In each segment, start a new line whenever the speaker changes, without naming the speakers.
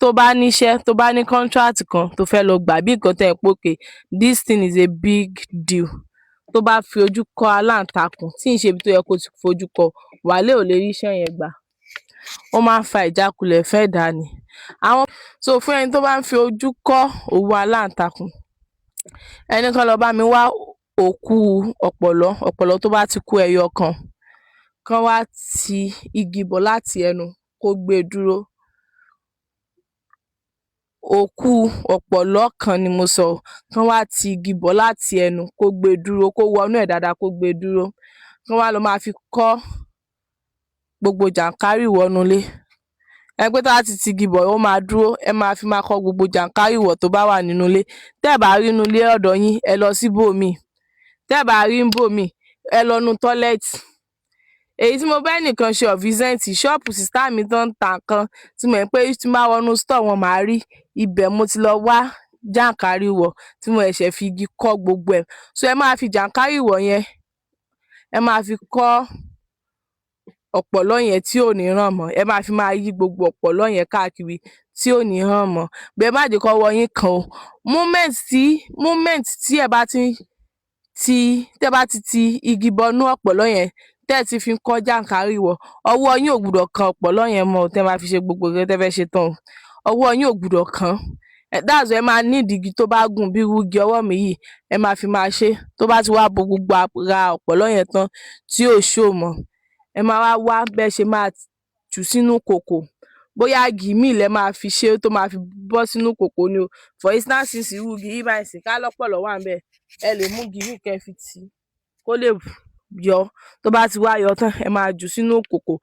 tó bá níṣẹ́ tó bá ní contract kan tó fẹ́ lọ gbà bí nǹkan tẹ́ ẹ pé okay this thing is a big deal, tó bá fi ojú kọ aláǹtakùn tí ì ṣe ibi tó yẹ kó ti fojú kọ wàhálà ò lè ríṣẹ́ yẹn gbà. Ó máa ń fa ìjákulẹ̀ fẹ́dà ni. So fún ẹni tó bá ń fi ojú kọ́ òwú aláǹtakùn, ẹni kan lọ bá mi wá òkú ọ̀pọ̀lọ́ tó bá ti kú ẹyọ kan wá ti igi bọ̀ láti ẹnu kó gbé e dúró. Òkú ọ̀pọ̀lọ́ kan ni mo sọ, kán wá ti igi bọ̀ láti ẹnu kó gbé e dúró, kó wọnú ẹ̀ dáadáa kó gbé e dúró. Kán wá lọ máa fi kọ́ gbogbo jàǹkárìwọ̀ nínú ilé. Ẹ pé tó bá ti igi bọ̀ ó máa dúró, ẹ máa fi máa kọ́ gbogbo jàǹkárìwọ̀ tó bá wà nínú ilé. Tẹ́ ẹ̀ bá rí inú ilé ọ̀dọ̀ yín, ẹ lọ síbòmíì. Tẹ́ ẹ̀ bá rí níbòmíì, ẹ lọ nu tọ́lẹ́ẹ̀tì. Èyí tí mo bá ẹnìkan ṣe ọ̀fíìsẹ́ǹtì ṣọ́ọ̀bù sísá mi tó ń ta nǹkan tí mo mọ̀ pé tí n bá wọnú stọ̀ wọn màá rí, ibẹ̀ mo ti lọ wá jàǹkárìwọ̀ tí mo ṣẹ̀ṣẹ̀ fi igi kọ́ gbogbo ẹ̀. So ẹ máa fi jàǹkárìwọ̀ yẹn, ẹ máa fi kọ́ ọ̀pọ̀lọ́ yẹn tí ò ní ràn mọ́. Ẹ máa fi máa yí gbogbo ọ̀pọ̀lọ́ yẹn káàkiri tí ò ní ràn mọ́. Bẹ́ẹ̀ má jẹ́ kọ́wọ́ yín kàn ó. Moment tí ẹ bá ti igi bọnú ọ̀pọ̀lọ́ yẹn tẹ́ ẹ ti fi kọ́ jàǹkárìwọ̀, ọwọ́ yín ò gbúdọ̀ kan ọ̀pọ̀lọ́ yẹn mọ́ tẹ́ máa fi ṣe gbogbo nǹkan tẹ́ fẹ́ ṣe tán. Ọwọ́ yín ò gbúdọ̀ kàn. That's why ẹ máa need igi tó bá gùn bí irú igi ọwọ́ mi yìí, ẹ máa fi máa ṣe. Tó bá ti wá bo gbogbo ara ọ̀pọ̀lọ́ yẹn tán tí ò show mọ́, ẹ máa wá bẹ́ẹ̀ ṣe máa jù sínú kòkò. Bóyá igi míì lẹ máa fi ṣe tó máa fi bọ́ sínú kòkò ni o. For instance irú igi yìí báyìí sì ká lọ́pọ̀lọ́ wà ńbẹ̀, ẹ lè mú igi míì kẹ́ fi tì í kó lè yọ. Tó bá ti wá yọ tán, ẹ máa jù sínú kòkò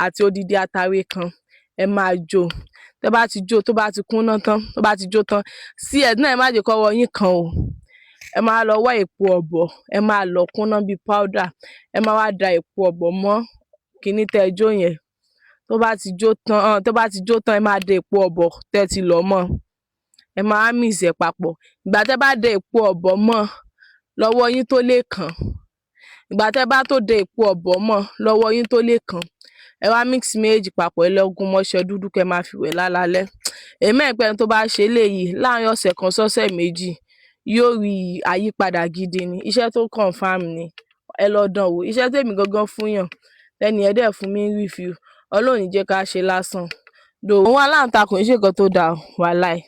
àti odidi atare kan, ẹ máa jó. Tẹ́ bá ti jó, tó bá ti kúnná tán, tó bá ti jó tán, sí ẹ̀ náà ẹ má jẹ́ kọ́wọ́ yín kàn o. Ẹ máa lọ wá èpo ọ̀bọ̀, ẹ máa lọ̀ kúnná bíi powder. Ẹ máa wá da èpo ọ̀bọ̀ mọ́ kíní tẹ́ ẹ jó yẹn. Tó bá ti jó tán, ẹ máa da èpo ọ̀bọ̀ tẹ́ ẹ ti lọ̀ mọ́. Ẹ máa mix ẹ̀ papọ̀. Ìgbà tẹ́ bá da èpo ọ̀bọ̀ mọ́ lọ́wọ́ yín tó lè kàn. Ìgbà tẹ́ bá tó da èpo ọ̀bọ̀ mọ́ lọ́wọ́ yín tó lè kàn, ẹ wá mix méjèèjì papọ̀, ẹ lọ gún mọ́ṣẹ dúdú kẹ́ máa fi wẹ̀ lálaalẹ́. Èmi mọ̀ pé ẹni tó bá ṣe eléyìí láàárín ọ̀sẹ̀ kan sọ́sẹ̀ méjì yóò rí àyípadà gidi ni. Iṣẹ́ tó confirm ni. Ẹ lọ dán wò. Iṣẹ́ tèmi gangan fún yàn, ẹni yẹn dẹ̀ fún mi ní review. Ọlọ́run ò ní jẹ́ ká ṣe lásán. Òwú aláǹtakùn kì í ṣe nǹkan tó dáa wàláì.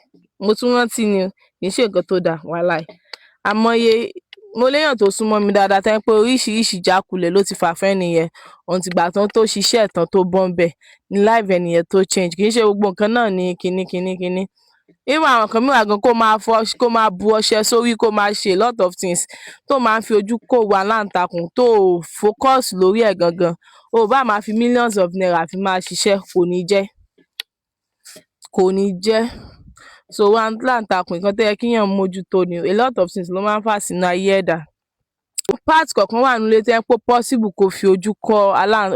Mo tún rántí ni kì í ṣe nǹkan tó dáa wàláì. Àmọye mo léèyàn tó súnmọ́ mi dáadáa tẹ́ pé oríṣiríṣi ìjákulẹ̀ ló ti fà fẹ́ni yẹn. Ìgbà tán tó ṣiṣẹ́ tán tó bọ́ ńbẹ̀ ni life ẹni yẹn tó change. Kì í ṣe gbogbo nǹkan náà ni kinní. Even àwọn nǹkan mìíràn gan kó máa bu ọṣẹ sórí kó máa ṣe a lot of things tó máa ń fi ojú kó òwú aláǹtakùn tó focus lórí ẹ̀ gangan. O bá máa fi millions of naira fi máa ṣiṣẹ́ kò ní jẹ́. So òwú aláǹtakùn nǹkan tó yẹ kíyàn mójútó ni. A lot of things ló máa ń fà sínú ayé ẹ̀dá. Part kọ̀ọ̀kan wà nínú ilé tó jẹ́ pé possible kó fi ojú kọ́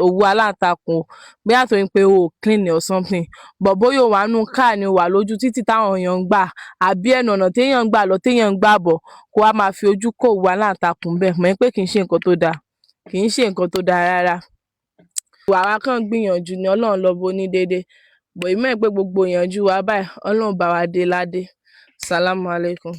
òwú aláǹtakùn o. Bóyá torí pé o ò clean or something. But bóyá o wà nínú car ni o wà lójú títì táwọn èèyàn ń gbà àbí ẹnu ọ̀nà téèyàn ń gbà lọ téèyàn ń gbà bọ̀ kó wá máa fi ojú kó òwú aláǹtakùn ńbẹ̀. Mọ̀ pé kì í ṣe nǹkan tó dáa. Kì í ṣe nǹkan tó dáa rárá. Àwa kàn ń gbìyànjú ni Ọlọ́run lọ́ba onídéédé. But èmi mọ̀ pé gbogbo ìyànjú wa báyìí Ọlọ́run bá wa dé ládé. Salamu alaikum.